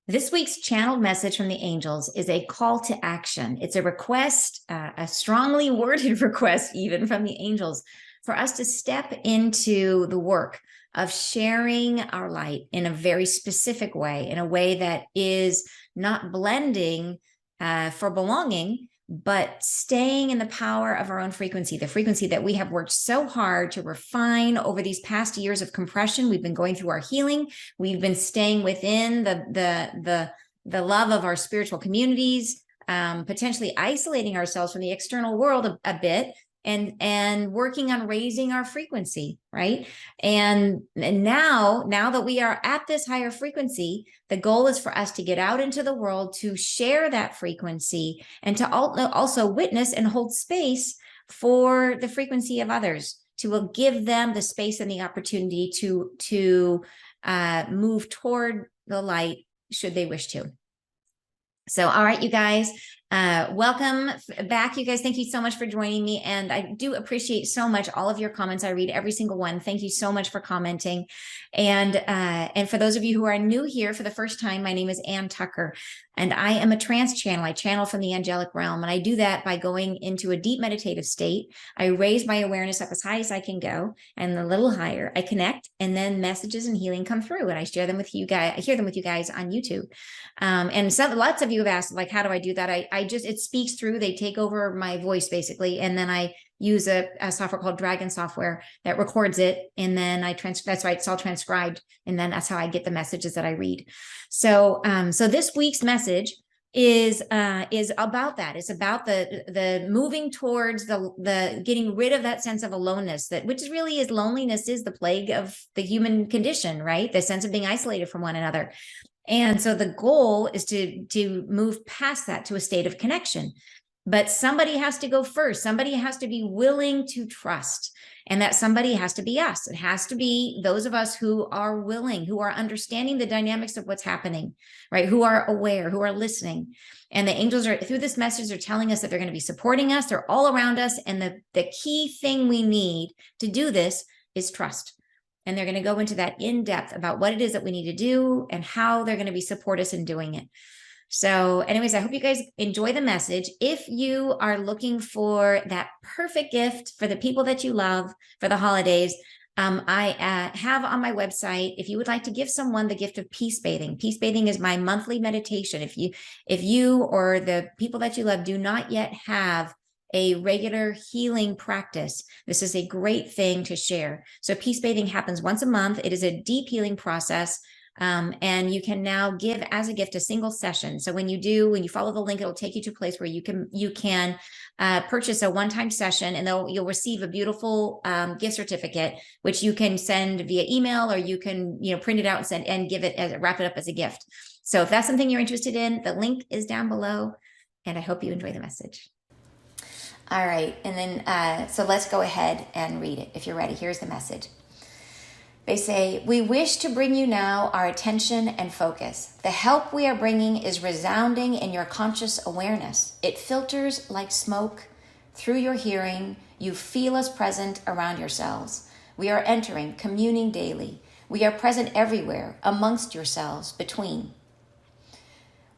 This week's channeled message from the angels is a call to action. It's a request, a strongly worded request, even from the angels, for us to step into the work of sharing our light in a very specific way, in a way that is not blending for belonging, but staying in the power of our own frequency, the frequency that we have worked so hard to refine over these past years of compression. We've been going through our healing. We've been staying within the love of our spiritual communities, potentially isolating ourselves from the external world a bit, and working on raising our frequency, right? And now that we are at this higher frequency, the goal is for us to get out into the world to share that frequency and to also witness and hold space for the frequency of others, to give them the space and the opportunity to move toward the light should they wish to. So, all right, you guys, welcome back. You guys, thank you so much for joining me. And I do appreciate so much all of your comments. I read every single one. Thank you so much for commenting. And for those of you who are new here for the first time, my name is Ann Tucker, and I am a trance channel. I channel from the angelic realm, and I do that by going into a deep meditative state. I raise my awareness up as high as I can go, and a little higher. I connect, and then messages and healing come through, and I share them with you guys. I hear them with you guys on YouTube. And lots of you have asked, like, how do I do that? It speaks through, they take over my voice basically. And then I use a software called Dragon software that records it. And then that's why it's all transcribed. And then that's how I get the messages that I read. So this week's message is about that. It's about the moving towards the getting rid of that sense of aloneness, which really is loneliness, is the plague of the human condition, right? The sense of being isolated from one another. And so the goal is to move past that to a state of connection. But somebody has to go first. Somebody has to be willing to trust. And that somebody has to be us. It has to be those of us who are willing, who are understanding the dynamics of what's happening, right? Who are aware, who are listening. And the angels are, through this message, they're telling us that they're going to be supporting us. They're all around us. And the key thing we need to do this is trust. And they're going to go into that in depth about what it is that we need to do and how they're going to support us in doing it. So anyways, I hope you guys enjoy the message. If you are looking for that perfect gift for the people that you love for the holidays, I have on my website, if you would like to give someone the gift of peace bathing. Peace bathing is my monthly meditation. If you or the people that you love do not yet have a regular healing practice, this is a great thing to share. So peace bathing happens once a month. It is a deep healing process. And you can now give as a gift a single session. So when you follow the link, it'll take you to a place where you can purchase a one-time session, and you'll receive a beautiful gift certificate, which you can send via email, or you can print it out and send and wrap it up as a gift. So if that's something you're interested in, the link is down below, and I hope you enjoy the message. All right, and then so let's go ahead and read it. If you're ready, here's the message. They say, "We wish to bring you now our attention and focus. The help we are bringing is resounding in your conscious awareness. It filters like smoke through your hearing. You feel us present around yourselves. We are entering, communing daily. We are present everywhere, amongst yourselves, between.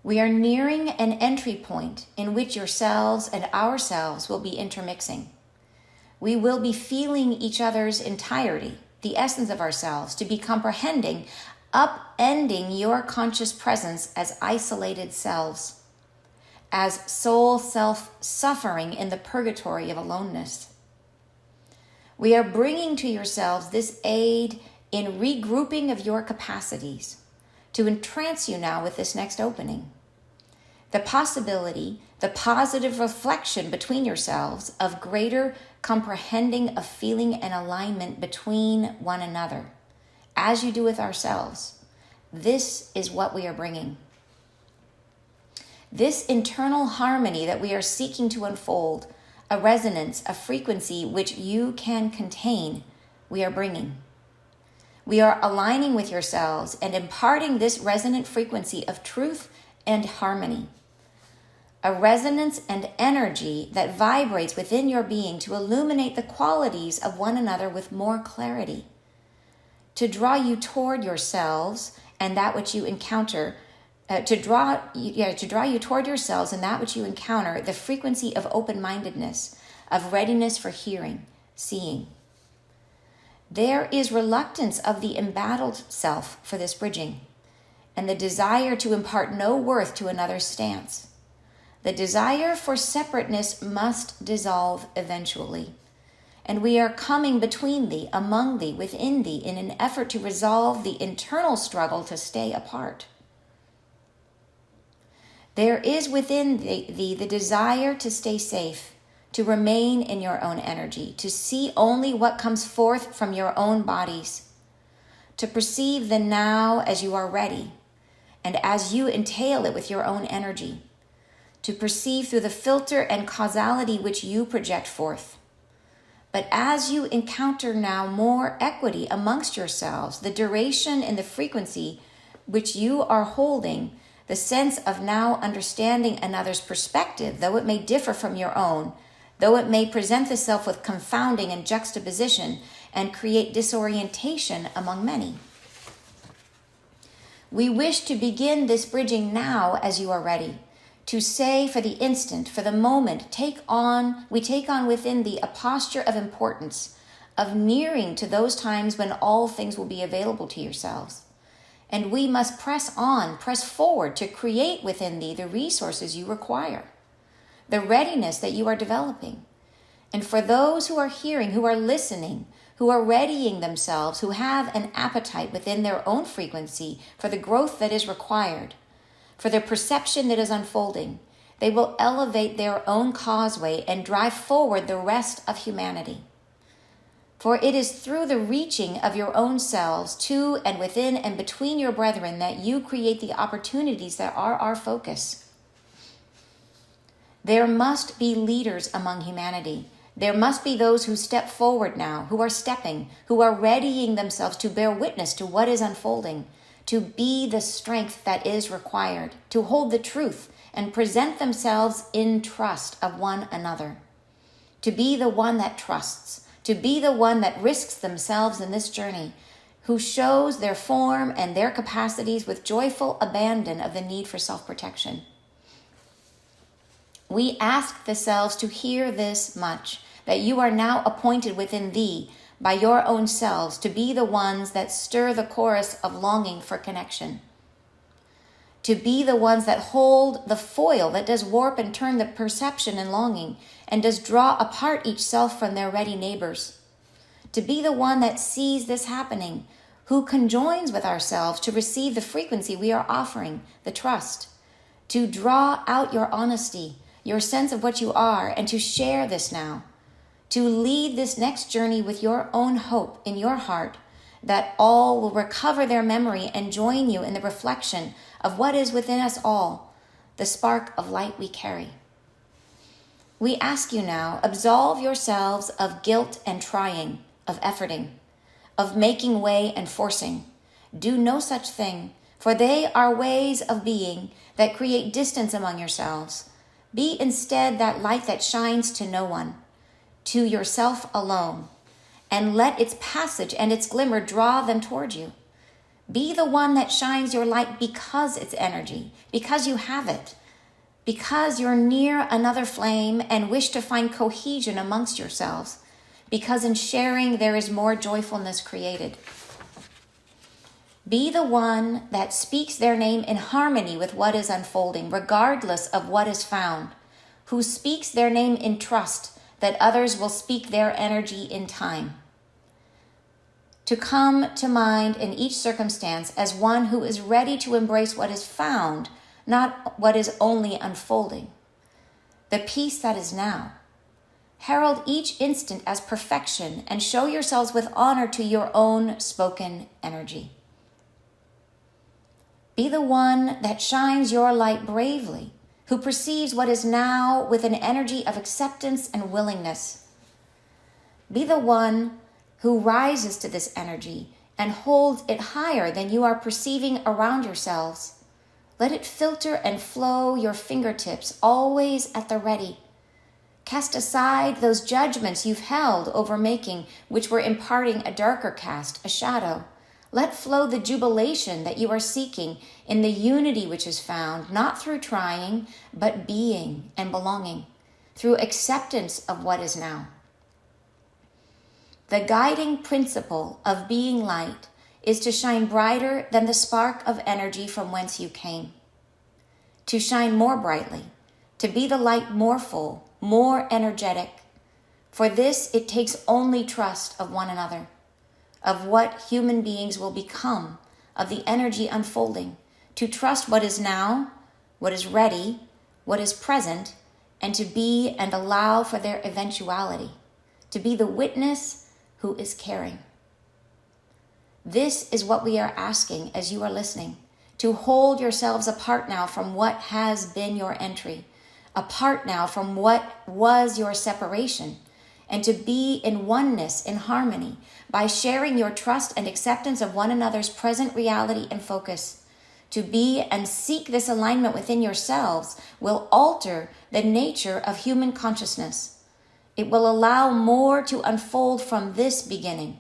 We are nearing an entry point in which yourselves and ourselves will be intermixing. We will be feeling each other's entirety, the essence of ourselves, to be comprehending, upending your conscious presence as isolated selves, as soul self suffering in the purgatory of aloneness. We are bringing to yourselves this aid in regrouping of your capacities to entrance you now with this next opening. The possibility, the positive reflection between yourselves of greater comprehending of feeling and alignment between one another, as you do with ourselves. This is what we are bringing. This internal harmony that we are seeking to unfold, a resonance, a frequency which you can contain, we are bringing. We are aligning with yourselves and imparting this resonant frequency of truth and harmony. A resonance and energy that vibrates within your being to illuminate the qualities of one another with more clarity, to draw you toward yourselves and that which you encounter to draw you toward yourselves and that which you encounter, the frequency of open-mindedness, of readiness for hearing, seeing. There is reluctance of the embattled self for this bridging, and the desire to impart no worth to another's stance. The desire for separateness must dissolve eventually, and we are coming between thee, among thee, within thee, in an effort to resolve the internal struggle to stay apart. There is within thee the desire to stay safe, to remain in your own energy, to see only what comes forth from your own bodies, to perceive the now as you are ready, and as you entail it with your own energy, to perceive through the filter and causality which you project forth. But as you encounter now more equity amongst yourselves, the duration and the frequency which you are holding, the sense of now understanding another's perspective, though it may differ from your own, though it may present itself with confounding and juxtaposition and create disorientation among many. We wish to begin this bridging now as you are ready, to say for the instant, for the moment, we take on within thee a posture of importance, of nearing to those times when all things will be available to yourselves. And we must press on, press forward to create within thee the resources you require, the readiness that you are developing. And for those who are hearing, who are listening, who are readying themselves, who have an appetite within their own frequency for the growth that is required, for the perception that is unfolding, they will elevate their own causeway and drive forward the rest of humanity. For it is through the reaching of your own selves to and within and between your brethren that you create the opportunities that are our focus. There must be leaders among humanity. There must be those who step forward now, who are stepping, who are readying themselves to bear witness to what is unfolding, to be the strength that is required, to hold the truth and present themselves in trust of one another, to be the one that trusts, to be the one that risks themselves in this journey, who shows their form and their capacities with joyful abandon of the need for self-protection. We ask the selves to hear this much, that you are now appointed within thee by your own selves to be the ones that stir the chorus of longing for connection, to be the ones that hold the foil that does warp and turn the perception and longing and does draw apart each self from their ready neighbors, to be the one that sees this happening, who conjoins with ourselves to receive the frequency we are offering, the trust, to draw out your honesty, your sense of what you are, and to share this now, to lead this next journey with your own hope in your heart that all will recover their memory and join you in the reflection of what is within us all, the spark of light we carry. We ask you now, absolve yourselves of guilt and trying, of efforting, of making way and forcing. Do no such thing, for they are ways of being that create distance among yourselves. Be instead that light that shines to no one, to yourself alone, and let its passage and its glimmer draw them toward you. Be the one that shines your light because it's energy, because you have it, because you're near another flame and wish to find cohesion amongst yourselves, because in sharing there is more joyfulness created. Be the one that speaks their name in harmony with what is unfolding, regardless of what is found, who speaks their name in trust that others will speak their energy in time. To come to mind in each circumstance as one who is ready to embrace what is found, not what is only unfolding. The peace that is now. Herald each instant as perfection and show yourselves with honor to your own spoken energy. Be the one that shines your light bravely, who perceives what is now with an energy of acceptance and willingness. Be the one who rises to this energy and holds it higher than you are perceiving around yourselves. Let it filter and flow your fingertips, always at the ready. Cast aside those judgments you've held over making, which were imparting a darker cast, a shadow. Let flow the jubilation that you are seeking in the unity which is found, not through trying, but being and belonging, through acceptance of what is now. The guiding principle of being light is to shine brighter than the spark of energy from whence you came, to shine more brightly, to be the light more full, more energetic. For this, it takes only trust of one another, of what human beings will become, of the energy unfolding, to trust what is now, what is ready, what is present, and to be and allow for their eventuality, to be the witness who is caring. This is what we are asking as you are listening, to hold yourselves apart now from what has been your entry, apart now from what was your separation, and to be in oneness, in harmony, by sharing your trust and acceptance of one another's present reality and focus. To be and seek this alignment within yourselves will alter the nature of human consciousness. It will allow more to unfold from this beginning.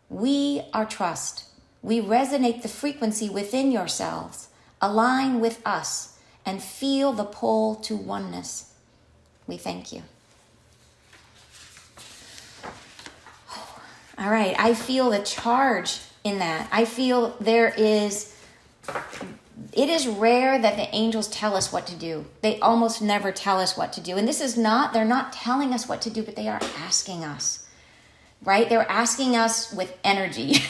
We are trust. We resonate the frequency within yourselves, align with us, and feel the pull to oneness. We thank you. All right, I feel the charge in that. I feel it is rare that the angels tell us what to do. They almost never tell us what to do. And they're not telling us what to do, but they are asking us, right? They're asking us with energy,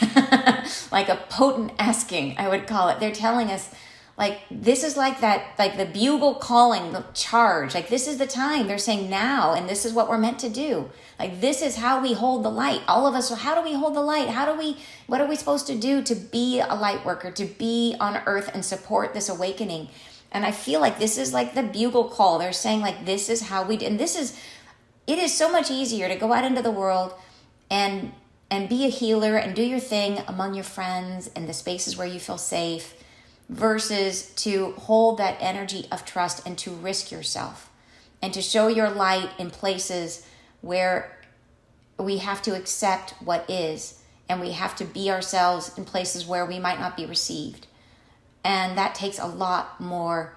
like a potent asking, I would call it. They're telling us, like, this is like that, like the bugle calling, the charge. Like, this is the time. They're saying now, and this is what we're meant to do. Like, this is how we hold the light. All of us, so how do we hold the light? What are we supposed to do to be a light worker, to be on earth and support this awakening? And I feel like this is like the bugle call. They're saying, like, this is how we do. And it is so much easier to go out into the world and be a healer and do your thing among your friends and the spaces where you feel safe, versus to hold that energy of trust and to risk yourself and to show your light in places where we have to accept what is, and we have to be ourselves in places where we might not be received. And that takes a lot more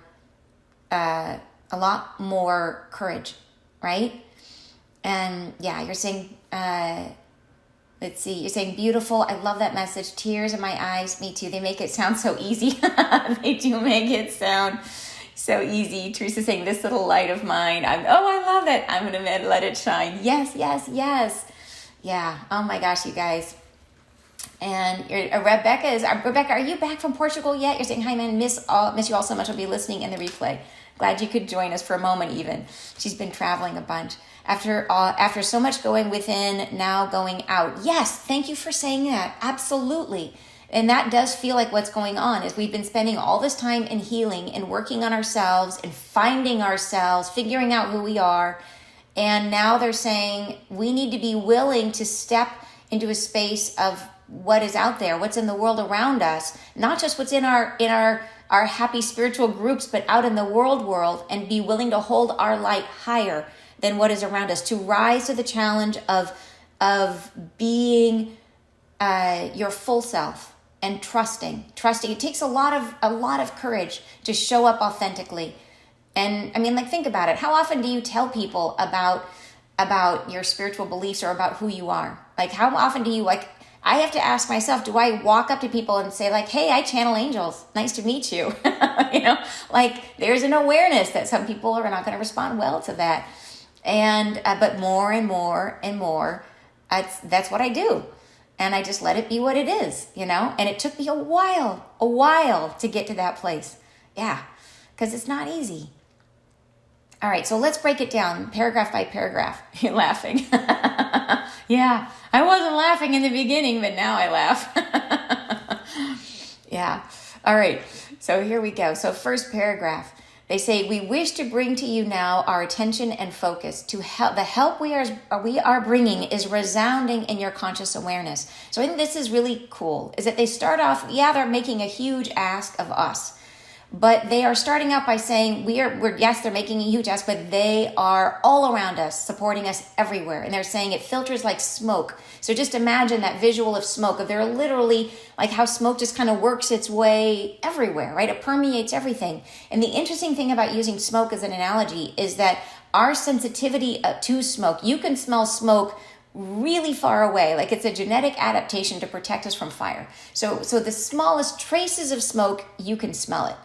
courage, right? And yeah, you're saying, let's see, you're saying beautiful. I love that message. Tears in my eyes. Me too. They make it sound so easy. They do make it sound so easy. Teresa's saying, this little light of mine. I love it. I'm going to let it shine. Yes, yes, yes. Yeah. Oh my gosh, you guys. And Rebecca, are you back from Portugal yet? You're saying, hi man, miss you all so much. I'll be listening in the replay. Glad you could join us for a moment even. She's been traveling a bunch. After so much going within, now going out. Yes, thank you for saying that. Absolutely. And that does feel like what's going on is we've been spending all this time in healing and working on ourselves and finding ourselves, figuring out who we are. And now they're saying we need to be willing to step into a space of what is out there, what's in the world around us, not just what's in our happy spiritual groups, but out in the world, and be willing to hold our light higher than what is around us, to rise to the challenge of being your full self and trusting. It takes a lot of courage to show up authentically. And I mean, like, think about it. How often do you tell people about your spiritual beliefs or about who you are? Like, how often do you, like, I have to ask myself, do I walk up to people and say, like, hey, I channel angels. Nice to meet you. You know, like, there's an awareness that some people are not going to respond well to that. And, but more and more and more, that's what I do. And I just let it be what it is, you know? And it took me a while to get to that place. Yeah, because it's not easy. All right, so let's break it down paragraph by paragraph. You're laughing. Yeah, I wasn't laughing in the beginning, but now I laugh. Yeah, all right, so here we go. So first paragraph, they say, we wish to bring to you now our attention and focus to help. The help we are bringing is resounding in your conscious awareness. So I think this is really cool, is that they start off, yeah, they're making a huge ask of us, But they are starting out by saying we're yes, they're making a huge ask, but they are all around us, supporting us everywhere. And they're saying it filters like smoke. So just imagine that visual of smoke. They're literally like how smoke just kind of works its way everywhere, right? It permeates everything. And the interesting thing about using smoke as an analogy is that our sensitivity to smoke, you can smell smoke really far away, like it's a genetic adaptation to protect us from fire. So the smallest traces of smoke, you can smell it.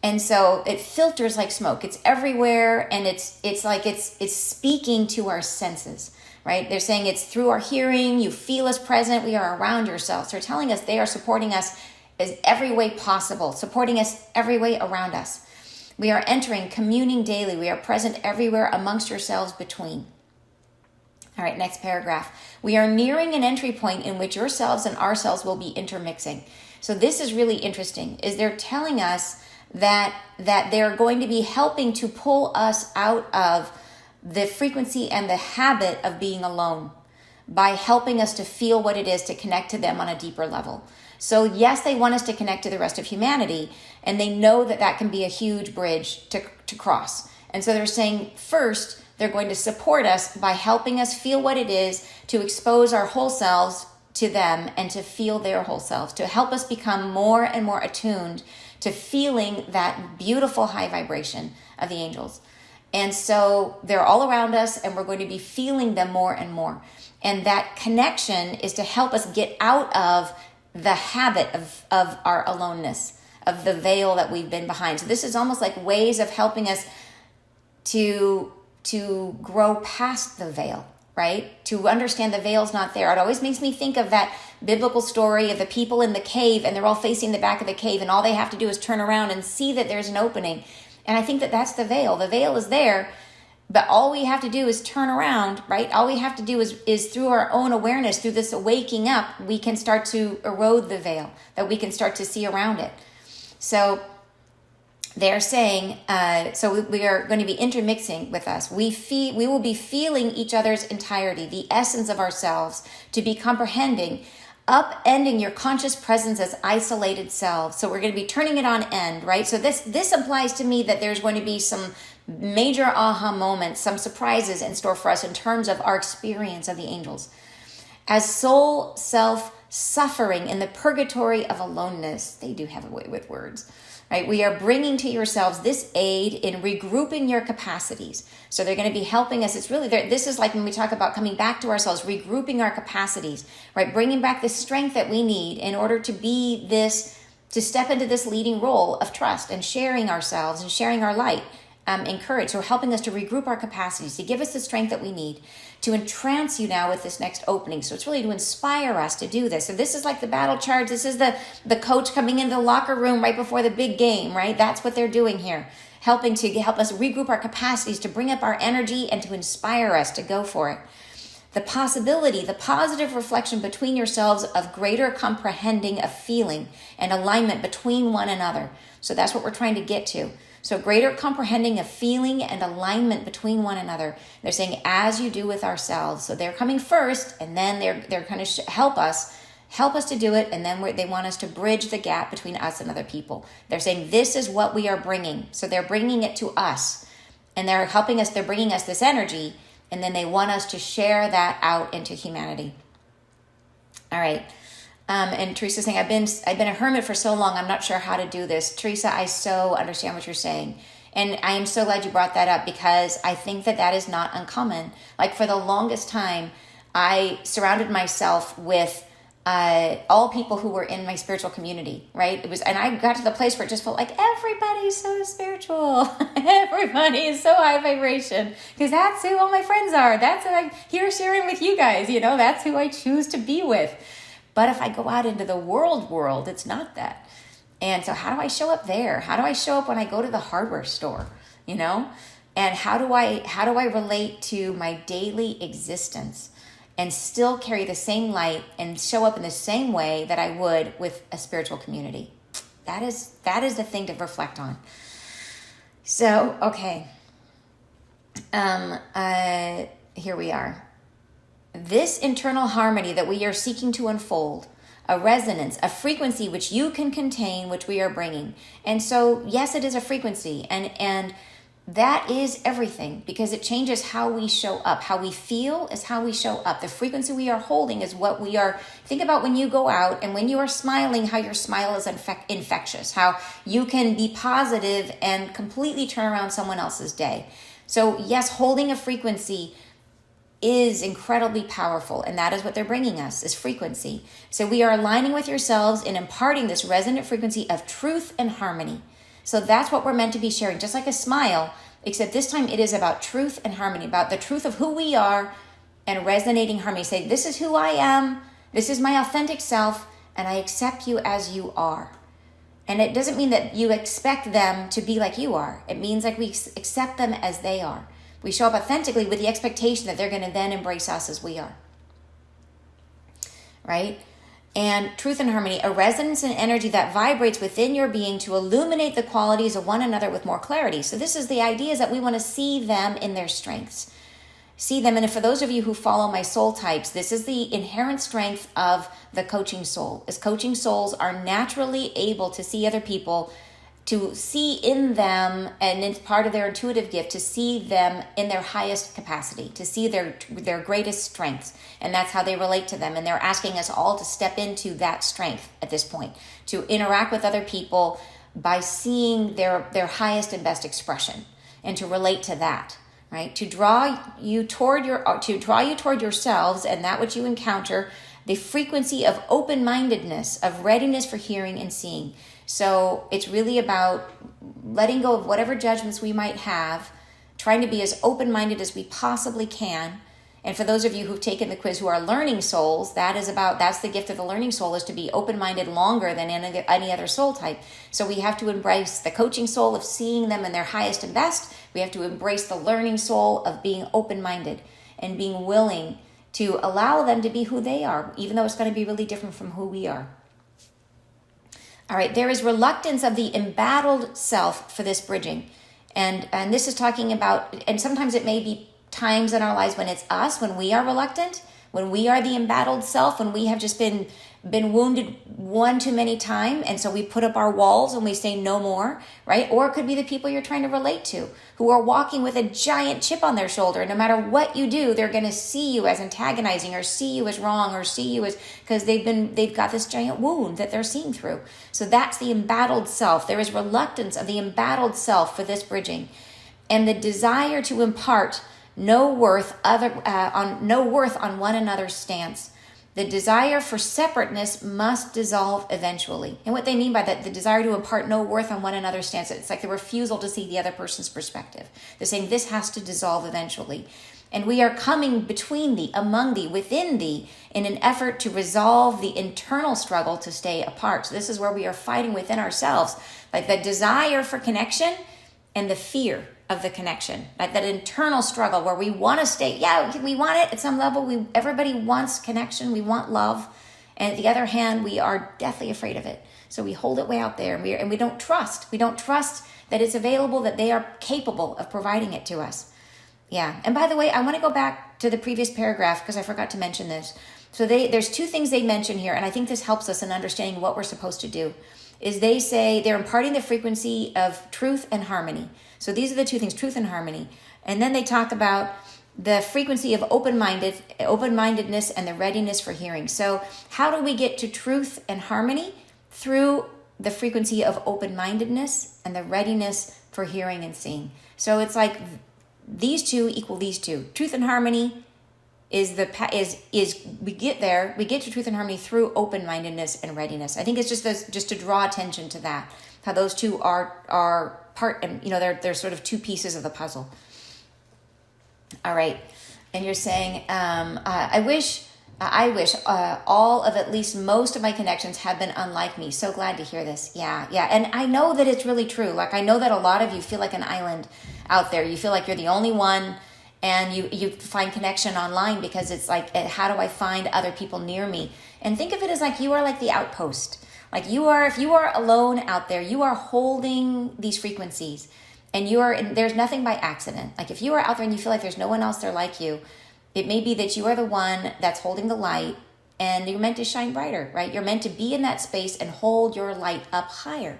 And so it filters like smoke. It's everywhere, and it's speaking to our senses, right? They're saying it's through our hearing, you feel us present, we are around yourselves. They're telling us they are supporting us as every way possible, supporting us every way around us. We are entering, communing daily. We are present everywhere amongst yourselves between. All right, next paragraph. We are nearing an entry point in which yourselves and ourselves will be intermixing. So this is really interesting, is they're telling us that they're going to be helping to pull us out of the frequency and the habit of being alone by helping us to feel what it is to connect to them on a deeper level. So yes, they want us to connect to the rest of humanity, and they know that that can be a huge bridge to cross. And so they're saying first, they're going to support us by helping us feel what it is to expose our whole selves to them and to feel their whole selves, to help us become more and more attuned to feeling that beautiful high vibration of the angels. And so they're all around us, and we're going to be feeling them more and more. And that connection is to help us get out of the habit of our aloneness, of the veil that we've been behind. So this is almost like ways of helping us to grow past the veil, right? To understand the veil's not there. It always makes me think of that biblical story of the people in the cave, and they're all facing the back of the cave, and all they have to do is turn around and see that there's an opening. And I think that that's the veil. The veil is there, but all we have to do is turn around, right? All we have to do is through our own awareness, through this waking up, we can start to erode the veil, that we can start to see around it. So they're saying, so we are going to be intermixing with us. We will be feeling each other's entirety, the essence of ourselves, to be comprehending, upending your conscious presence as isolated selves. So we're going to be turning it on end, right? So this implies to me that there's going to be some major aha moments, some surprises in store for us in terms of our experience of the angels. As soul self suffering in the purgatory of aloneness, they do have a way with words, right? We are bringing to yourselves this aid in regrouping your capacities. So they're going to be helping us. It's really there. This is like when we talk about coming back to ourselves, regrouping our capacities, right? Bringing back the strength that we need in order to be this, to step into this leading role of trust and sharing ourselves and sharing our light and courage. So helping us to regroup our capacities, to give us the strength that we need, to entrance you now with this next opening. So it's really to inspire us to do this. So this is like the battle charge. This is the coach coming into the locker room right before the big game, right? That's what they're doing here. Help us regroup our capacities, to bring up our energy and to inspire us to go for it. The possibility, the positive reflection between yourselves of greater comprehending of feeling and alignment between one another. So that's what we're trying to get to. So greater comprehending of feeling and alignment between one another. They're saying, as you do with ourselves. So they're coming first, and then they're going to help us to do it, and then they want us to bridge the gap between us and other people. They're saying, this is what we are bringing. So they're bringing it to us, and they're helping us, they're bringing us this energy, and then they want us to share that out into humanity. All right. And Teresa's saying, I've been a hermit for so long, I'm not sure how to do this. Teresa, I so understand what you're saying. And I am so glad you brought that up, because I think that is not uncommon. Like for the longest time, I surrounded myself with all people who were in my spiritual community, right? And I got to the place where it just felt like everybody's so spiritual. Everybody is so high vibration, because that's who all my friends are. That's who I'm here sharing with you guys. That's who I choose to be with. But if I go out into the world, it's not that. And so how do I show up there? How do I show up when I go to the hardware store? And how do I relate to my daily existence and still carry the same light and show up in the same way that I would with a spiritual community? That is the thing to reflect on. So, okay. Here we are. This internal harmony that we are seeking to unfold a resonance, a frequency which you can contain, which we are bringing. And so, yes, it is a frequency, and that is everything, because it changes how we show up. How we feel is how we show up. The frequency we are holding is what we are. Think about when you go out and when you are smiling, how your smile is infectious, how you can be positive and completely turn around someone else's day. So yes, holding a frequency is incredibly powerful, and that is what they're bringing us, is frequency. So we are aligning with yourselves and imparting this resonant frequency of truth and harmony. So that's what we're meant to be sharing, just like a smile, except this time it is about truth and harmony, about the truth of who we are and resonating harmony. Say, this is who I am, this is my authentic self, and I accept you as you are. And it doesn't mean that you expect them to be like you are. It means like we accept them as they are. We show up authentically with the expectation that they're going to then embrace us as we are. Right? And truth and harmony, a resonance and energy that vibrates within your being to illuminate the qualities of one another with more clarity. So this is the idea, is that we want to see them in their strengths. See them, and for those of you who follow my soul types, this is the inherent strength of the coaching soul. As coaching souls are naturally able to see other people, to see in them, and it's part of their intuitive gift, to see them in their highest capacity, to see their greatest strengths. And that's how they relate to them. And they're asking us all to step into that strength at this point, to interact with other people by seeing their highest and best expression, and to relate to that, right? To draw you toward yourselves and that which you encounter, the frequency of open-mindedness, of readiness for hearing and seeing. So it's really about letting go of whatever judgments we might have, trying to be as open-minded as we possibly can. And for those of you who've taken the quiz who are learning souls, that's the gift of the learning soul, is to be open-minded longer than any other soul type. So we have to embrace the coaching soul of seeing them in their highest and best. We have to embrace the learning soul of being open-minded and being willing to allow them to be who they are, even though it's going to be really different from who we are. All right, there is reluctance of the embattled self for this bridging. And this is talking about, and sometimes it may be times in our lives when it's us, when we are reluctant, when we are the embattled self, when we have just been wounded one too many times, and so we put up our walls and we say no more, right? Or it could be the people you're trying to relate to, who are walking with a giant chip on their shoulder, and no matter what you do, they're going to see you as antagonizing, or see you as wrong, or see you as, because they've got this giant wound that they're seeing through. So that's the embattled self. There is reluctance of the embattled self for this bridging, and the desire to impart no worth on one another's stance. The desire for separateness must dissolve eventually. And what they mean by that, the desire to impart no worth on one another's stance, it's like the refusal to see the other person's perspective. They're saying this has to dissolve eventually. And we are coming between thee, among thee, within thee, in an effort to resolve the internal struggle to stay apart. So this is where we are fighting within ourselves, like the desire for connection and the fear of the connection, like that internal struggle where we want to stay. Yeah, we want it at some level. Everybody wants connection. We want love. And at the other hand, we are deathly afraid of it. So we hold it way out there, and we don't trust. We don't trust that it's available, that they are capable of providing it to us. Yeah. And by the way, I want to go back to the previous paragraph because I forgot to mention this. So there's two things they mention here, and I think this helps us in understanding what we're supposed to do. Is they say they're imparting the frequency of truth and harmony. So these are the two things, truth and harmony. And then they talk about the frequency of open-mindedness and the readiness for hearing. So how do we get to truth and harmony? Through the frequency of open-mindedness and the readiness for hearing and seeing. So it's like these two equal these two. Truth and harmony is we get to truth and harmony through open-mindedness and readiness. I think it's just to draw attention to that, how those two are part, and they're sort of two pieces of the puzzle. All right, and you're saying I wish all of at least most of my connections have been unlike me. So glad to hear this. Yeah, and I know that it's really true. Like I know that a lot of you feel like an island out there. You feel like you're the only one. And you find connection online because it's like, how do I find other people near me? And think of it as like you are like the outpost. Like if you are alone out there, you are holding these frequencies, and there's nothing by accident. Like if you are out there and you feel like there's no one else there like you, it may be that you are the one that's holding the light, and you're meant to shine brighter, right? You're meant to be in that space and hold your light up higher.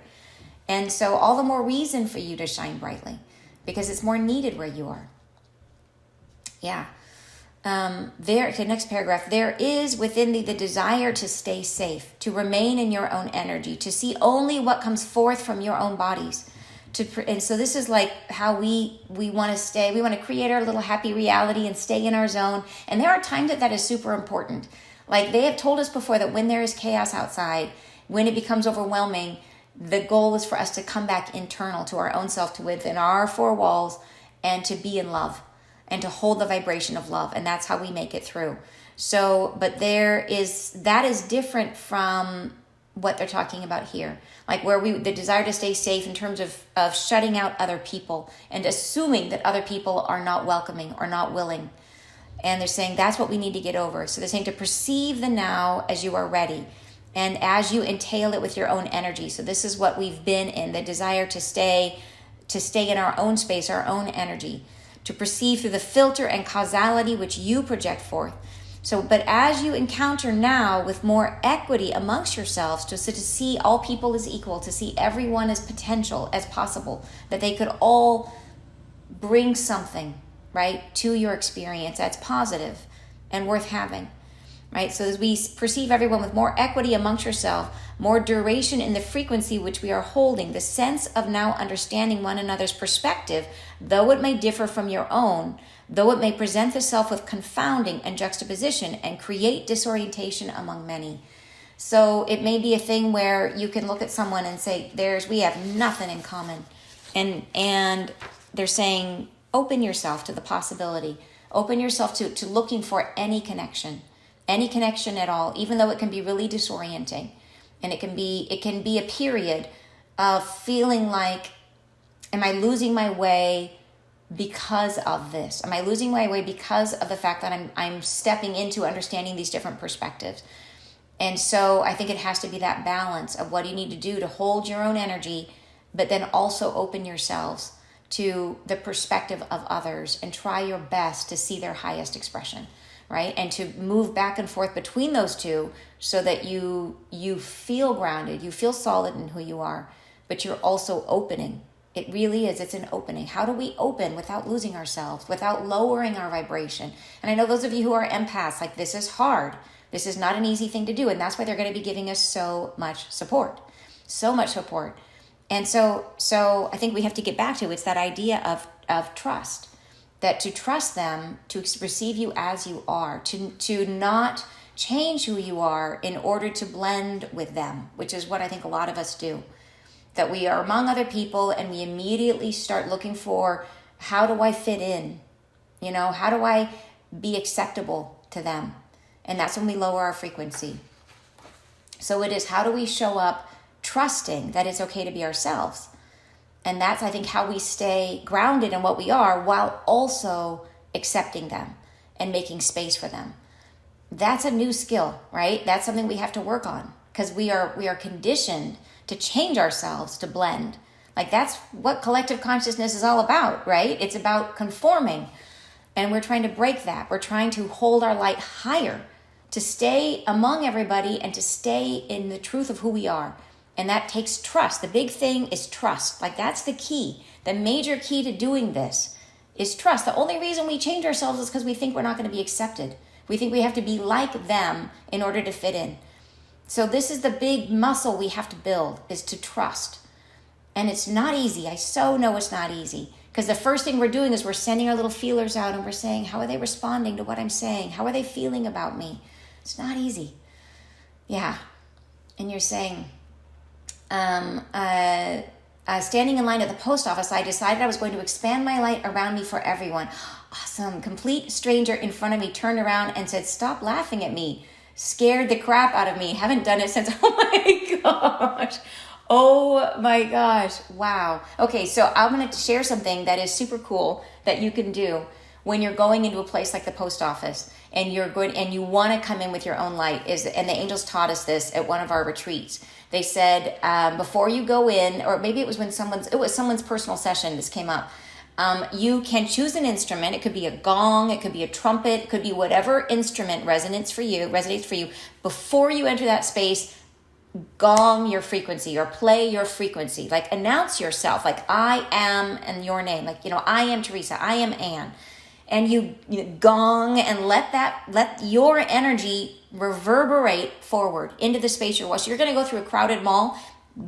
And so all the more reason for you to shine brightly, because it's more needed where you are. Yeah. Okay, next paragraph. There is within thee the desire to stay safe, to remain in your own energy, to see only what comes forth from your own bodies. And so this is like how we want to stay. We want to create our little happy reality and stay in our zone. And there are times that is super important. Like they have told us before that when there is chaos outside, when it becomes overwhelming, the goal is for us to come back internal to our own self, to within our four walls, and to be in love and to hold the vibration of love. And that's how we make it through. So, but that is different from what they're talking about here. Like where the desire to stay safe in terms of shutting out other people and assuming that other people are not welcoming or not willing. And they're saying that's what we need to get over. So they're saying to perceive the now as you are ready and as you entail it with your own energy. So this is what we've been in, the desire to stay in our own space, our own energy, to perceive through the filter and causality which you project forth. So, but as you encounter now with more equity amongst yourselves, just to see all people as equal, to see everyone as potential as possible, that they could all bring something, right, to your experience that's positive and worth having, right? So as we perceive everyone with more equity amongst yourself, more duration in the frequency which we are holding, the sense of now understanding one another's perspective, though it may differ from your own, though it may present itself with confounding and juxtaposition and create disorientation among many. So it may be a thing where you can look at someone and say, we have nothing in common. And they're saying, open yourself to the possibility. Open yourself to looking for any connection at all, even though it can be really disorienting. And it can be a period of feeling like, am I losing my way because of this? Am I losing my way because of the fact that I'm stepping into understanding these different perspectives? And so I think it has to be that balance of what you need to do to hold your own energy, but then also open yourselves to the perspective of others and try your best to see their highest expression, right? And to move back and forth between those two so that you feel grounded, you feel solid in who you are, but you're also opening. It really is. It's an opening. How do we open without losing ourselves, without lowering our vibration? And I know those of you who are empaths, like this is hard. This is not an easy thing to do. And that's why they're going to be giving us so much support. And so I think we have to get back to, it's that idea of trust, that to trust them, to receive you as you are, to not change who you are in order to blend with them, which is what I think a lot of us do. That we are among other people and we immediately start looking for, how do I fit in? How do I be acceptable to them? And that's when we lower our frequency. So it is, how do we show up trusting that it's okay to be ourselves? And that's, I think, how we stay grounded in what we are while also accepting them and making space for them. That's a new skill, right? That's something we have to work on, because we are conditioned to change ourselves, to blend. Like that's what collective consciousness is all about, right? It's about conforming. And we're trying to break that. We're trying to hold our light higher, to stay among everybody and to stay in the truth of who we are. And that takes trust. The big thing is trust. Like that's the key. The major key to doing this is trust. The only reason we change ourselves is because we think we're not going to be accepted. We think we have to be like them in order to fit in. So this is the big muscle we have to build, is to trust. And it's not easy. I so know it's not easy. Because the first thing we're doing is we're sending our little feelers out and we're saying, how are they responding to what I'm saying? How are they feeling about me? It's not easy. Yeah. And you're saying, standing in line at the post office, I decided I was going to expand my light around me for everyone. Awesome. Complete stranger in front of me turned around and said, stop laughing at me. Scared the crap out of me. Haven't done it since. Oh my gosh. Wow. Okay, so I'm going to share something that is super cool that you can do when you're going into a place like the post office and you're good and you want to come in with your own light. And the angels taught us this at one of our retreats. They said, before you go in, or maybe it was someone's personal session, this came up. You can choose an instrument. It could be a gong, it could be a trumpet, it could be whatever instrument resonates for you. Before you enter that space, gong your frequency or play your frequency. Like announce yourself, like I am and your name. Like, I am Teresa, I am Anne. And you gong and let your energy reverberate forward into the space you're watching. You're going to go through a crowded mall,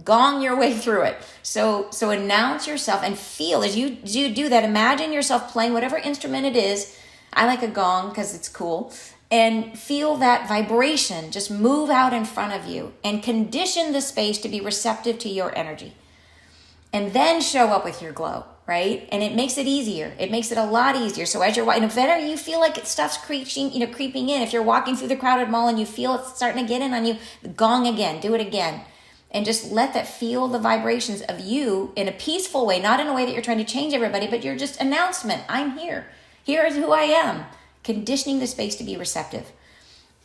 gong your way through it. So announce yourself and feel as you do that. Imagine yourself playing whatever instrument it is. I like a gong because it's cool. And feel that vibration just move out in front of you and condition the space to be receptive to your energy. And then show up with your glow, right? And it makes it easier. It makes it a lot easier. So as you're walking, if ever you feel like stuff's creeping in, if you're walking through the crowded mall and you feel it's starting to get in on you, gong again, do it again. And just let that feel the vibrations of you in a peaceful way, not in a way that you're trying to change everybody, but you're just announcement. I'm here. Here is who I am. Conditioning the space to be receptive.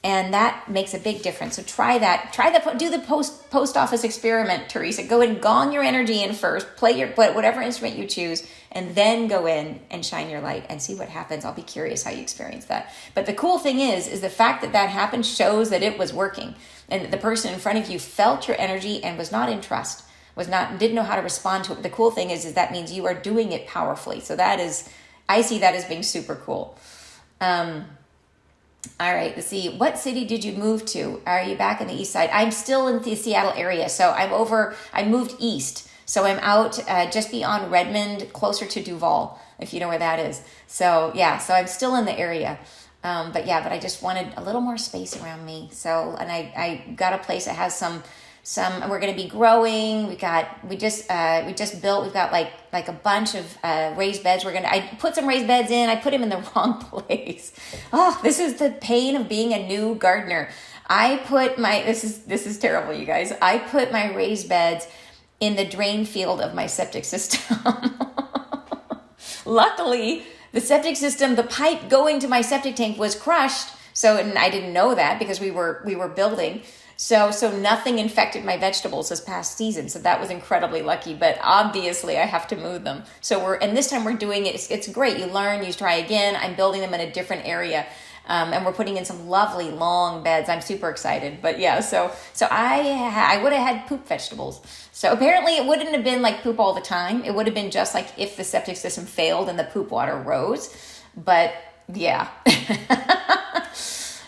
And that makes a big difference. So try that. Do the post office experiment, Teresa. Go and gong your energy in first. Play whatever instrument you choose, and then go in and shine your light and see what happens. I'll be curious how you experience that. But the cool thing is the fact that happened shows that it was working, and that the person in front of you felt your energy and was not in trust, didn't know how to respond to it. But the cool thing is that means you are doing it powerfully. So I see that as being super cool. All right, let's see. What city did you move to? Are you back in the east side? I'm still in the Seattle area. So I moved east. So I'm out just beyond Redmond, closer to Duval, if you know where that is. So yeah, so I'm still in the area. But I just wanted a little more space around me. So, and I got a place that has some, we're going to be growing. We just built, we've got like a bunch of raised beds. I put some raised beds in. I put them in the wrong place. Oh, this is the pain of being a new gardener. This is terrible, you guys. I put my raised beds in the drain field of my septic system. Luckily, the septic system, the pipe going to my septic tank was crushed. And I didn't know that because we were building. So nothing infected my vegetables this past season. So that was incredibly lucky, but obviously I have to move them. And this time we're doing it. It's great. You learn, you try again. I'm building them in a different area. And we're putting in some lovely long beds. I'm super excited. But yeah, so I would have had poop vegetables. So apparently it wouldn't have been like poop all the time. It would have been just like if the septic system failed and the poop water rose. But yeah.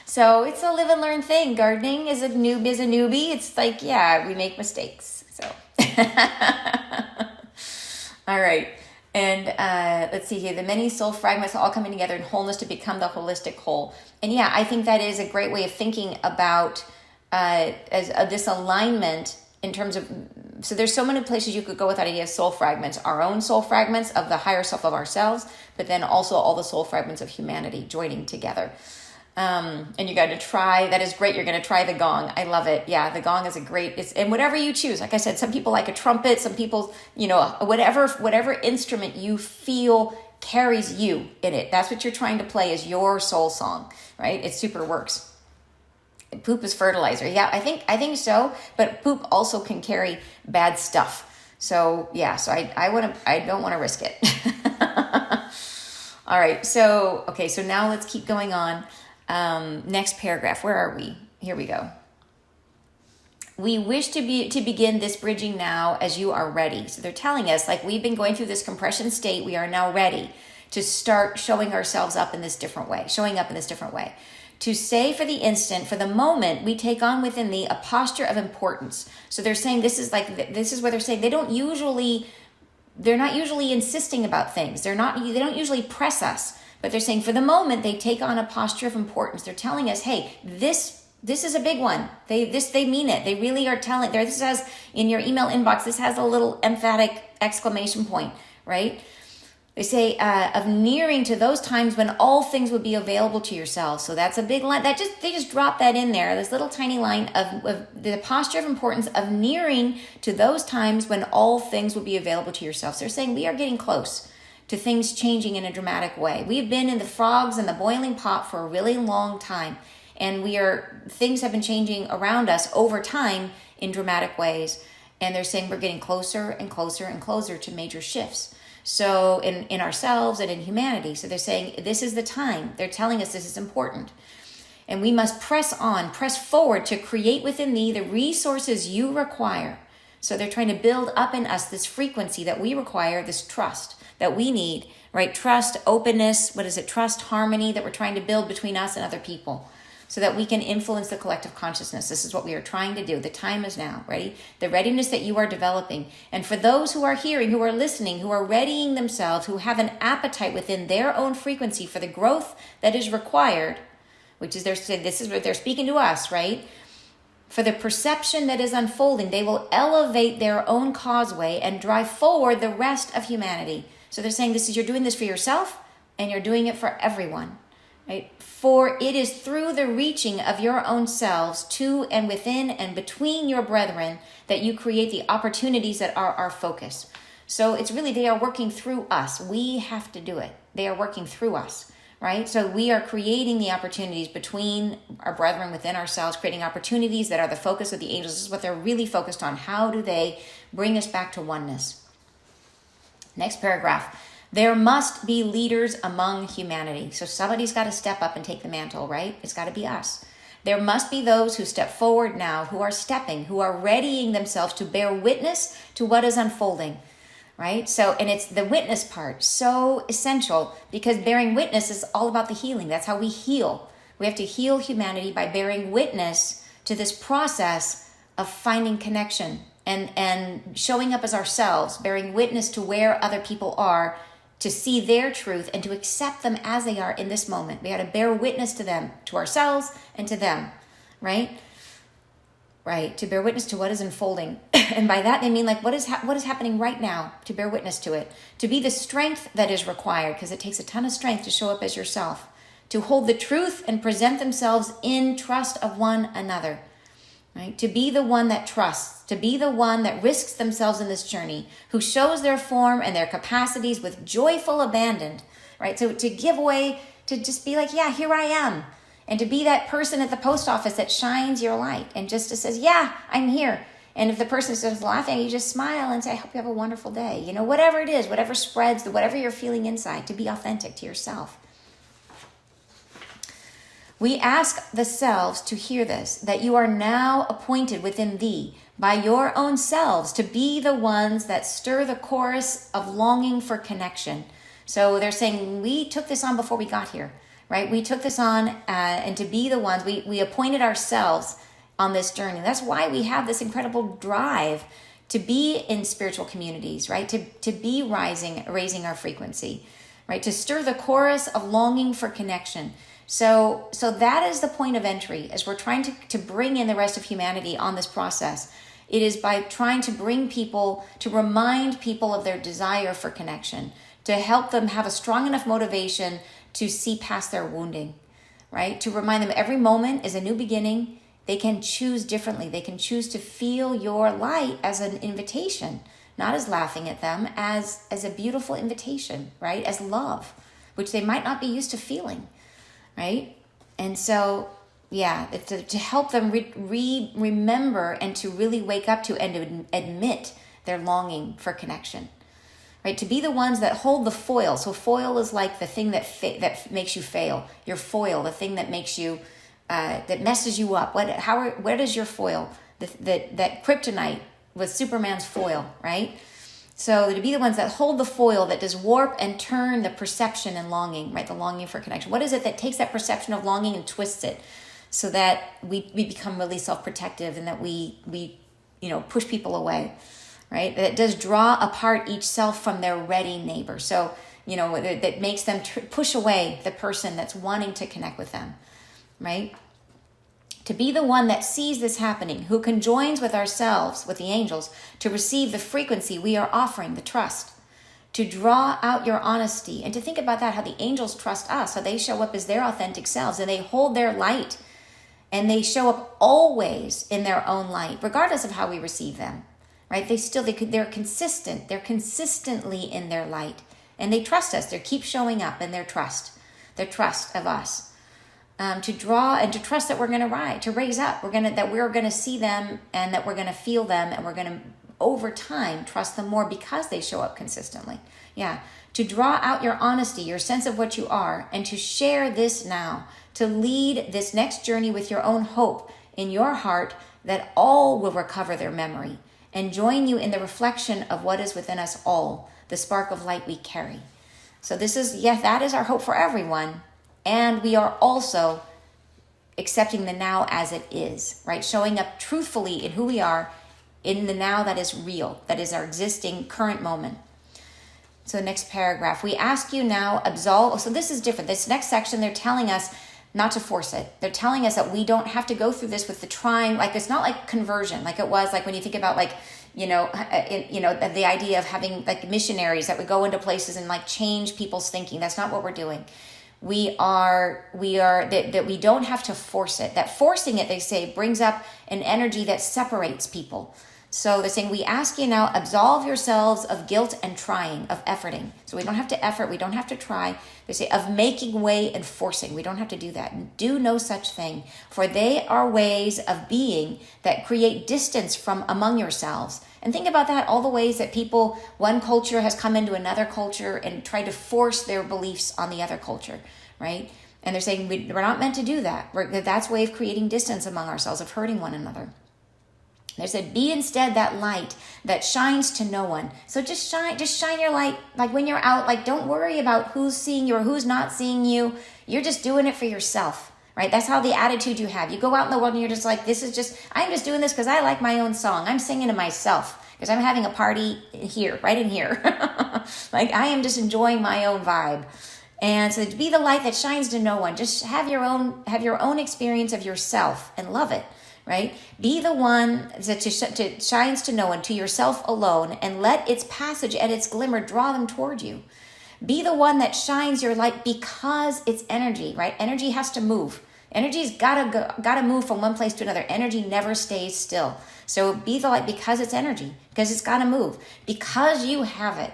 So it's a live and learn thing. Gardening is a newbie. It's like, yeah, we make mistakes. So, all right. And let's see here. The many soul fragments all coming together in wholeness to become the holistic whole. And yeah, I think that is a great way of thinking about this alignment in terms of, so there's so many places you could go with that idea of soul fragments, our own soul fragments of the higher self of ourselves, but then also all the soul fragments of humanity joining together. And you got to try, that is great. You're going to try the gong. I love it. Yeah. The gong is and whatever you choose, like I said, some people like a trumpet, some people, whatever instrument you feel carries you in it. That's what you're trying to play is your soul song, right? It super works. Poop is fertilizer. Yeah, I think so. But poop also can carry bad stuff. So yeah, so I don't want to risk it. All right. So now let's keep going on. Next paragraph. Where are we? Here we go. We wish to begin this bridging now as you are ready. So they're telling us, like, we've been going through this compression state. We are now ready to start showing up in this different way. To say for the instant, for the moment, we take on within thee a posture of importance. So they're saying this is what they're saying. They're not usually insisting about things. They don't usually press us. But they're saying for the moment, they take on a posture of importance. They're telling us, hey, this is a big one. They mean it. They really are telling. This has, in your email inbox, this has a little emphatic exclamation point, right? They say, of nearing to those times when all things would be available to yourselves. So that's a big line. They just drop that in there. This little tiny line of the posture of importance of nearing to those times when all things would be available to yourselves. They're saying we are getting close to things changing in a dramatic way. We've been in the frogs and the boiling pot for a really long time, and things have been changing around us over time in dramatic ways, and they're saying we're getting closer and closer and closer to major shifts. So in ourselves and in humanity. So they're saying this is the time. They're telling us this is important. And we must press on, press forward to create within thee the resources you require. So they're trying to build up in us this frequency that we require, this trust that we need, right? Trust, openness, what is it? Trust, harmony that we're trying to build between us and other people so that we can influence the collective consciousness. This is what we are trying to do. The time is now, ready? The readiness that you are developing. And for those who are hearing, who are listening, who are readying themselves, who have an appetite within their own frequency for the growth that is required, which is this is what they're speaking to us, right? For the perception that is unfolding, they will elevate their own causeway and drive forward the rest of humanity. So they're saying you're doing this for yourself and you're doing it for everyone, right? For it is through the reaching of your own selves to and within and between your brethren that you create the opportunities that are our focus. So it's really, they are working through us. We have to do it. They are working through us, right? So we are creating the opportunities between our brethren within ourselves, creating opportunities that are the focus of the angels. This is what they're really focused on. How do they bring us back to oneness? Next paragraph. There must be leaders among humanity. So somebody's got to step up and take the mantle, right? It's got to be us. There must be those who step forward now, who are readying themselves to bear witness to what is unfolding, right? So, and it's the witness part, so essential, because bearing witness is all about the healing. That's how we heal. We have to heal humanity by bearing witness to this process of finding connection and showing up as ourselves, bearing witness to where other people are, to see their truth and to accept them as they are in this moment. We got to bear witness to them, to ourselves and to them, right? Right, to bear witness to what is unfolding. And by that, they mean like what is happening right now, to bear witness to it. To be the strength that is required, because it takes a ton of strength to show up as yourself. To hold the truth and present themselves in trust of one another. Right? To be the one that trusts, to be the one that risks themselves in this journey, who shows their form and their capacities with joyful abandon, right? So to give away, to just be like, yeah, here I am. And to be that person at the post office that shines your light and just says, yeah, I'm here. And if the person starts laughing, you just smile and say, I hope you have a wonderful day. You know, whatever it is, whatever spreads, whatever you're feeling inside, to be authentic to yourself. We ask the selves to hear this, that you are now appointed within thee by your own selves to be the ones that stir the chorus of longing for connection. So they're saying, we took this on before we got here, right? We took this on and to be the ones, we appointed ourselves on this journey. That's why we have this incredible drive to be in spiritual communities, right? To be raising our frequency, right? To stir the chorus of longing for connection. So that is the point of entry as we're trying to bring in the rest of humanity on this process. It is by trying to bring people, to remind people of their desire for connection, to help them have a strong enough motivation to see past their wounding, right? To remind them every moment is a new beginning. They can choose differently. They can choose to feel your light as an invitation, not as laughing at them, as a beautiful invitation, right? As love, which they might not be used to feeling. Right? And so, yeah, to help them remember and to really wake up to and to admit their longing for connection. Right? To be the ones that hold the foil. So foil is like the thing that makes you fail. Your foil, the thing that makes you, that messes you up. What is your foil? That kryptonite was Superman's foil, right? So to be the ones that hold the foil that does warp and turn the perception and longing, right? The longing for connection. What is it that takes that perception of longing and twists it so that we become really self-protective and that we push people away, right? That it does draw apart each self from their ready neighbor. So, that makes them push away the person that's wanting to connect with them, right? To be the one that sees this happening, who conjoins with ourselves, with the angels, to receive the frequency we are offering, the trust, to draw out your honesty, and to think about that, how the angels trust us, how they show up as their authentic selves, and they hold their light, and they show up always in their own light, regardless of how we receive them, right? They're consistent, they're consistently in their light, and they trust us, they keep showing up in their trust of us. To draw and to trust that we're going to raise up. We're going to see them and that we're going to feel them and we're going to over time trust them more because they show up consistently. Yeah. To draw out your honesty, your sense of what you are, and to share this now, to lead this next journey with your own hope in your heart that all will recover their memory and join you in the reflection of what is within us all, the spark of light we carry. So this is, yes, that is our hope for everyone. And we are also accepting the now as it is, right? Showing up truthfully in who we are in the now that is real, that is our existing current moment. So the next paragraph, we ask you now, absolve. So this is different. This next section, they're telling us not to force it. They're telling us that we don't have to go through this with the trying. Like, it's not like conversion, like it was like when you think about like, the idea of having like missionaries that would go into places and like change people's thinking. That's not what we're doing. We are that we don't have to force it. That forcing it, they say, brings up an energy that separates people. So they're saying, we ask you now, absolve yourselves of guilt and trying, of efforting. So we don't have to effort, we don't have to try. They say, of making way and forcing. We don't have to do that. Do no such thing. For they are ways of being that create distance from among yourselves. And think about that, all the ways that people, one culture has come into another culture and tried to force their beliefs on the other culture, right? And they're saying, we're not meant to do that. That's a way of creating distance among ourselves, of hurting one another. They said, be instead that light that shines to no one. So just shine your light. Like when you're out, like don't worry about who's seeing you or who's not seeing you. You're just doing it for yourself, right? That's how the attitude you have. You go out in the world and you're just like, I'm just doing this because I like my own song. I'm singing to myself because I'm having a party here, right in here. Like I am just enjoying my own vibe. And so to be the light that shines to no one, just have your own experience of yourself and love it. Right? Be the one that shines to no one, to yourself alone, and let its passage and its glimmer draw them toward you. Be the one that shines your light because it's energy, right? Energy has to move. Energy's gotta move from one place to another. Energy never stays still. So be the light because it's energy, because it's gotta move, because you have it.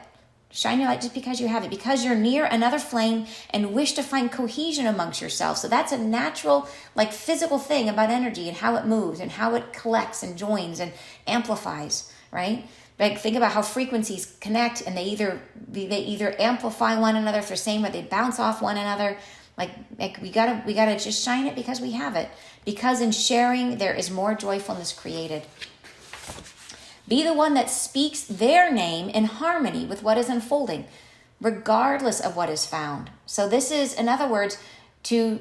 Shine your light just because you have it, because you're near another flame and wish to find cohesion amongst yourselves. So that's a natural, like physical thing about energy and how it moves and how it collects and joins and amplifies, right? Like think about how frequencies connect and they either amplify one another if they're same, or they bounce off one another. Like we gotta just shine it because we have it. Because in sharing there is more joyfulness created. Be the one that speaks their name in harmony with what is unfolding, regardless of what is found. So this is, in other words, to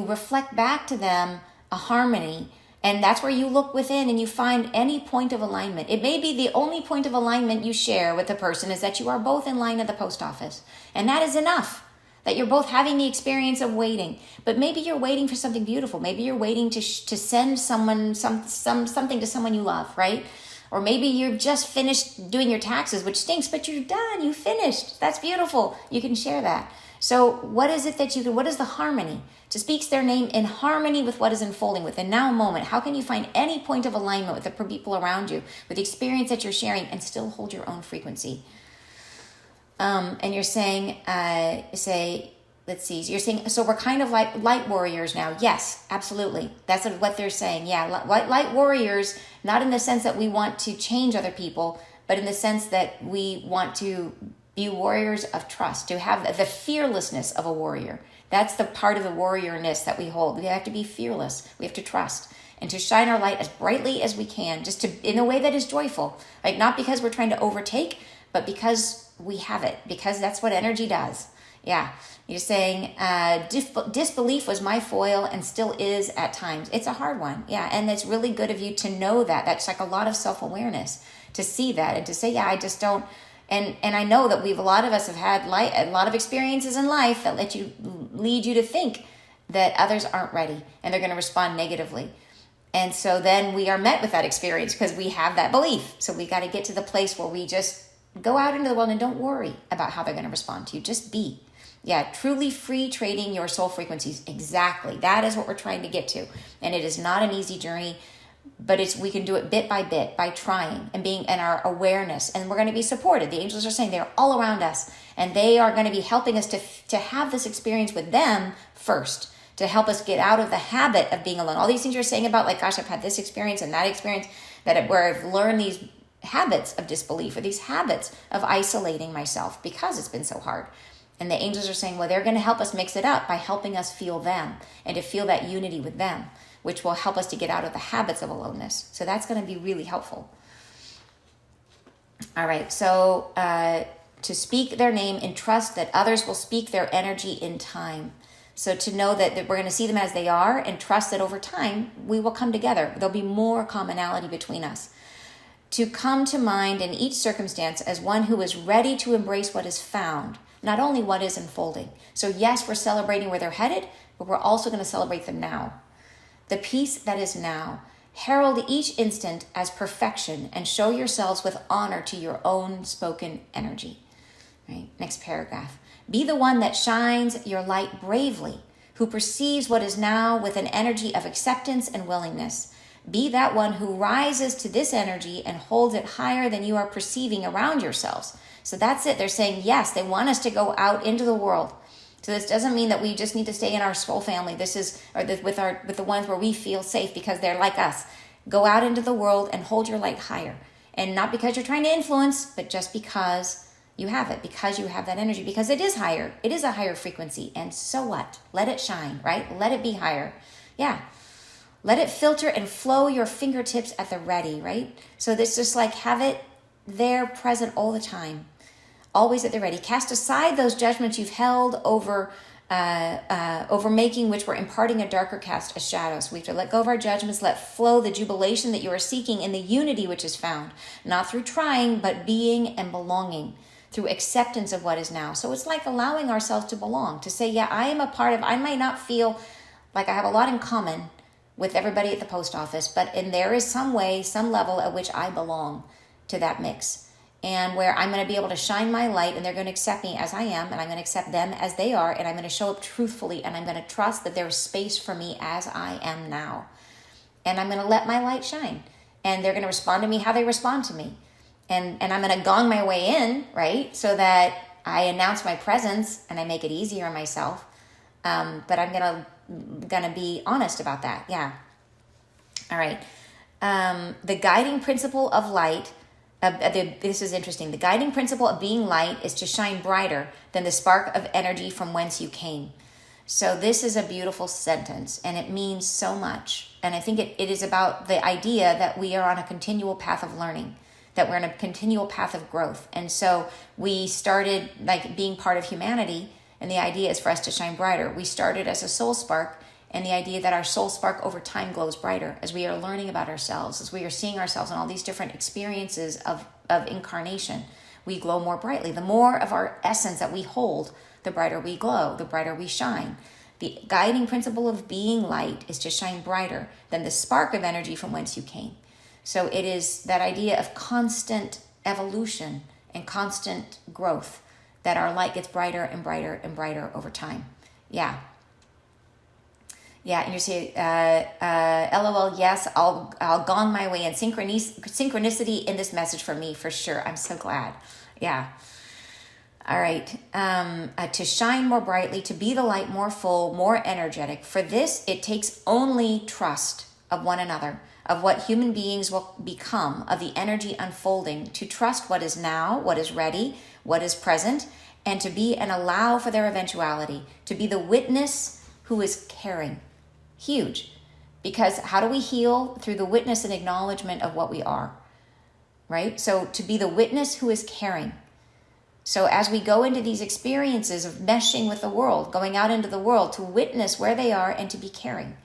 reflect back to them a harmony. And that's where you look within and you find any point of alignment. It may be the only point of alignment you share with the person is that you are both in line at the post office. And that is enough, that you're both having the experience of waiting. But maybe you're waiting for something beautiful. Maybe you're waiting to send someone something to someone you love, right? Or maybe you've just finished doing your taxes, which stinks, but you're done. You finished. That's beautiful. You can share that. So what is it that you do? What is the harmony? To speak their name in harmony with what is unfolding within now moment. How can you find any point of alignment with the people around you, with the experience that you're sharing, and still hold your own frequency? And you're saying, let's see, you're saying, so we're kind of like light warriors now. Yes, absolutely. That's what they're saying. Yeah, light warriors, not in the sense that we want to change other people, but in the sense that we want to be warriors of trust, to have the fearlessness of a warrior. That's the part of the warriorness that we hold. We have to be fearless. We have to trust and to shine our light as brightly as we can, just to in a way that is joyful, right? Not because we're trying to overtake, but because we have it, because that's what energy does. Yeah. You're saying disbelief was my foil and still is at times. It's a hard one. Yeah. And it's really good of you to know that. That's like a lot of self-awareness to see that and to say, yeah, I just don't. And I know that a lot of us have had a lot of experiences in life that lead you to think that others aren't ready and they're going to respond negatively. And so then we are met with that experience because we have that belief. So we got to get to the place where we just go out into the world and don't worry about how they're going to respond to you. Just be. Yeah, truly free trading your soul frequencies. Exactly. That is what we're trying to get to. And it is not an easy journey, but we can do it bit by trying and being in our awareness. And we're going to be supported. The angels are saying they're all around us. And they are going to be helping us to have this experience with them first, to help us get out of the habit of being alone. All these things you're saying about like, gosh, I've had this experience and that experience, where I've learned these habits of disbelief or these habits of isolating myself because it's been so hard. And the angels are saying, well, they're going to help us mix it up by helping us feel them and to feel that unity with them, which will help us to get out of the habits of aloneness. So that's going to be really helpful. All right, so to speak their name and trust that others will speak their energy in time. So to know that we're going to see them as they are and trust that over time we will come together. There'll be more commonality between us. To come to mind in each circumstance as one who is ready to embrace what is found, not only what is unfolding. So yes, we're celebrating where they're headed, but we're also going to celebrate them now. The peace that is now. Herald each instant as perfection and show yourselves with honor to your own spoken energy. Right? Next paragraph. Be the one that shines your light bravely, who perceives what is now with an energy of acceptance and willingness. Be that one who rises to this energy and holds it higher than you are perceiving around yourselves. So that's it. They're saying, yes, they want us to go out into the world. So this doesn't mean that we just need to stay in our soul family. This is with the ones where we feel safe because they're like us. Go out into the world and hold your light higher. And not because you're trying to influence, but just because you have it, because you have that energy, because it is higher. It is a higher frequency. And so what? Let it shine, right? Let it be higher. Yeah. Let it filter and flow your fingertips at the ready, right? So this just like have it there present all the time. Always at the ready. Cast aside those judgments you've held over making, which were imparting a darker cast, a shadow. So we have to let go of our judgments, let flow the jubilation that you are seeking in the unity which is found, not through trying, but being and belonging, through acceptance of what is now. So it's like allowing ourselves to belong, to say, yeah, I am a part of, I might not feel like I have a lot in common with everybody at the post office, and there is some way, some level at which I belong to that mix. And where I'm going to be able to shine my light and they're going to accept me as I am, and I'm going to accept them as they are, and I'm going to show up truthfully, and I'm going to trust that there is space for me as I am now. And I'm going to let my light shine. And they're going to respond to me how they respond to me. And I'm going to gong my way in, right? So that I announce my presence and I make it easier on myself. But I'm going to be honest about that. Yeah. All right. The guiding principle of light. This is interesting. The guiding principle of being light is to shine brighter than the spark of energy from whence you came. So this is a beautiful sentence, and it means so much. And I think it is about the idea that we are on a continual path of learning, that we're on a continual path of growth. And so we started like being part of humanity, and the idea is for us to shine brighter. We started as a soul spark, and the idea that our soul spark over time glows brighter as we are learning about ourselves, as we are seeing ourselves in all these different experiences of incarnation, we glow more brightly. The more of our essence that we hold, the brighter we glow, the brighter we shine. The guiding principle of being light is to shine brighter than the spark of energy from whence you came. So it is that idea of constant evolution and constant growth, that our light gets brighter and brighter and brighter over time. Yeah. Yeah, and you say, LOL, yes, I'll gong my way in. Synchronicity in this message for me, for sure. I'm so glad. Yeah. All right. To shine more brightly, to be the light more full, more energetic. For this, it takes only trust of one another, of what human beings will become, of the energy unfolding, to trust what is now, what is ready, what is present, and to be and allow for their eventuality, to be the witness who is caring. Huge. Because how do we heal? Through the witness and acknowledgement of what we are, right? So to be the witness who is caring. So as we go into these experiences of meshing with the world, going out into the world, to witness where they are and to be caring.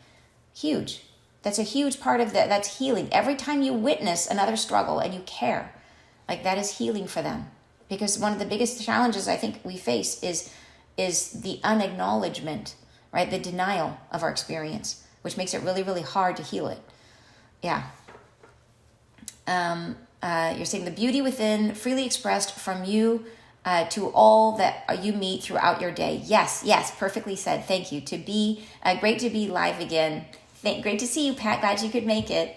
Huge. That's a huge part of that. That's healing. Every time you witness another struggle and you care, like that is healing for them. Because one of the biggest challenges I think we face is the unacknowledgement, right? The denial of our experience, which makes it really, really hard to heal it. Yeah. You're saying the beauty within, freely expressed from you to all that you meet throughout your day. Yes, perfectly said. Thank you. To be great to be live again. Great to see you, Pat. Glad you could make it.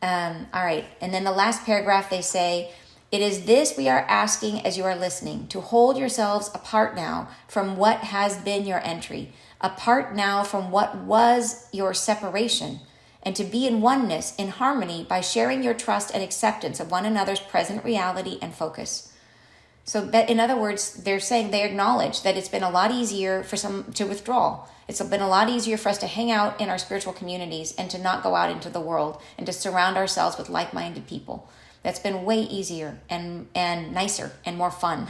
All right. And then the last paragraph, they say, it is this we are asking as you are listening, to hold yourselves apart now from what has been your entry, apart now from what was your separation, and to be in oneness, in harmony, by sharing your trust and acceptance of one another's present reality and focus. So in other words, they're saying they acknowledge that it's been a lot easier for some to withdraw. It's been a lot easier for us to hang out in our spiritual communities and to not go out into the world and to surround ourselves with like-minded people. That's been way easier and nicer and more fun.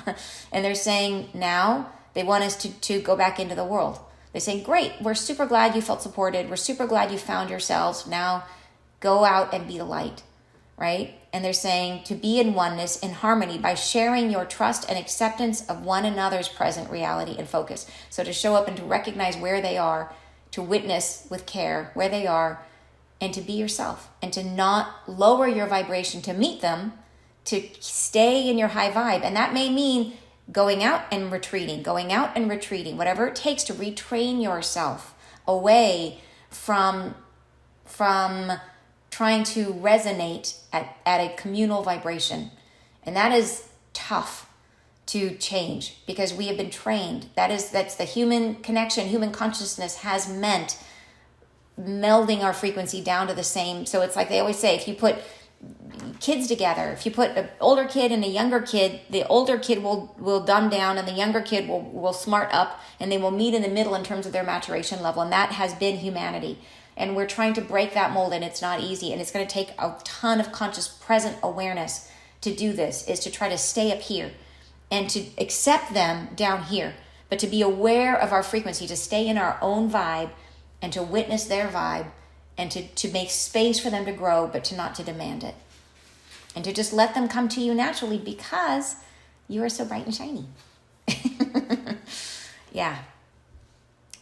And they're saying now they want us to go back into the world. They're saying, great, we're super glad you felt supported. We're super glad you found yourselves. Now go out and be the light, right? And they're saying to be in oneness, in harmony, by sharing your trust and acceptance of one another's present reality and focus. So to show up and to recognize where they are, to witness with care where they are, and to be yourself, and to not lower your vibration to meet them, to stay in your high vibe. And that may mean going out and retreating, whatever it takes to retrain yourself away from trying to resonate at a communal vibration. And that is tough to change because we have been trained. That's the human connection, human consciousness has meant melding our frequency down to the same. So it's like they always say, if you put kids together, if you put an older kid and a younger kid, the older kid will dumb down and the younger kid will smart up, and they will meet in the middle in terms of their maturation level. And that has been humanity. And we're trying to break that mold, and it's not easy. And it's going to take a ton of conscious present awareness to do this, is to try to stay up here and to accept them down here, but to be aware of our frequency, to stay in our own vibe and to witness their vibe, and to make space for them to grow, but not to demand it. And to just let them come to you naturally because you are so bright and shiny. Yeah.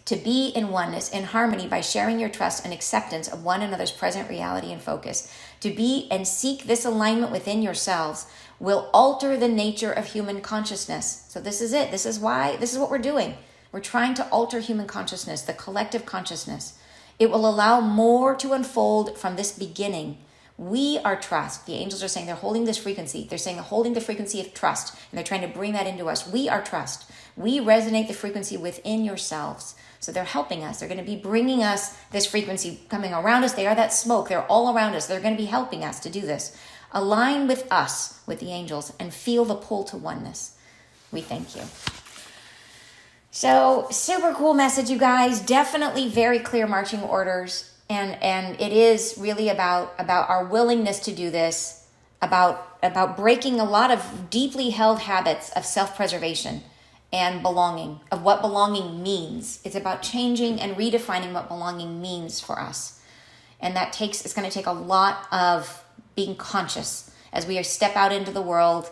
To be in oneness, in harmony, by sharing your trust and acceptance of one another's present reality and focus. To be and seek this alignment within yourselves will alter the nature of human consciousness. So this is it. This is what we're doing. We're trying to alter human consciousness, the collective consciousness. It will allow more to unfold from this beginning. We are trust. The angels are saying they're holding this frequency. They're saying they're holding the frequency of trust, and they're trying to bring that into us. We are trust. We resonate the frequency within yourselves. So they're helping us. They're going to be bringing us this frequency coming around us. They are that smoke. They're all around us. They're going to be helping us to do this. Align with us, with the angels, and feel the pull to oneness. We thank you. So super cool message, you guys. Definitely very clear marching orders. And it is really about our willingness to do this, about breaking a lot of deeply held habits of self-preservation and belonging, of what belonging means. It's about changing and redefining what belonging means for us. And it's going to take a lot of being conscious as we step out into the world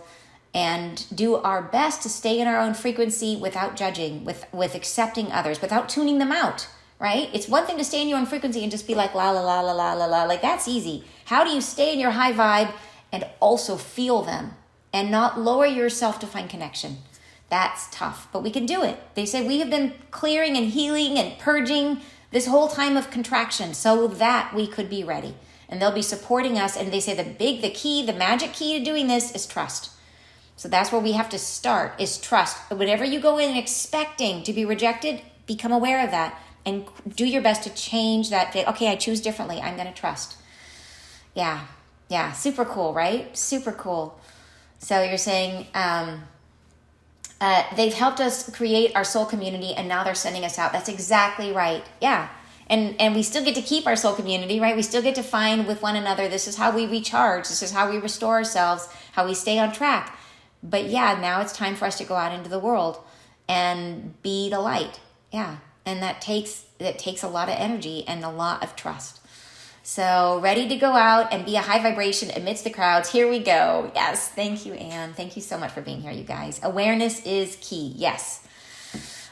and do our best to stay in our own frequency without judging, with accepting others, without tuning them out, right? It's one thing to stay in your own frequency and just be like, la, la, la, la, la, la, la. Like, that's easy. How do you stay in your high vibe and also feel them and not lower yourself to find connection? That's tough, but we can do it. They say we have been clearing and healing and purging this whole time of contraction so that we could be ready. And they'll be supporting us. And they say the magic key to doing this is trust. So that's where we have to start, is trust. Whenever you go in expecting to be rejected, become aware of that and do your best to change that. Okay, I choose differently. I'm going to trust. Yeah. Super cool, right? Super cool. So you're saying they've helped us create our soul community, and now they're sending us out. That's exactly right. Yeah. And we still get to keep our soul community, right? We still get to find with one another. This is how we recharge. This is how we restore ourselves, how we stay on track. But yeah, now it's time for us to go out into the world and be the light. Yeah. And that takes a lot of energy and a lot of trust. So ready to go out and be a high vibration amidst the crowds. Here we go. Yes. Thank you, Anne. Thank you so much for being here, you guys. Awareness is key. Yes.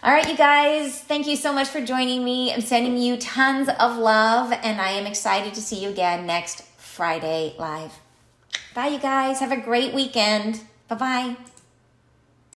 All right, you guys. Thank you so much for joining me. I'm sending you tons of love, and I am excited to see you again next Friday live. Bye, you guys. Have a great weekend. Bye-bye.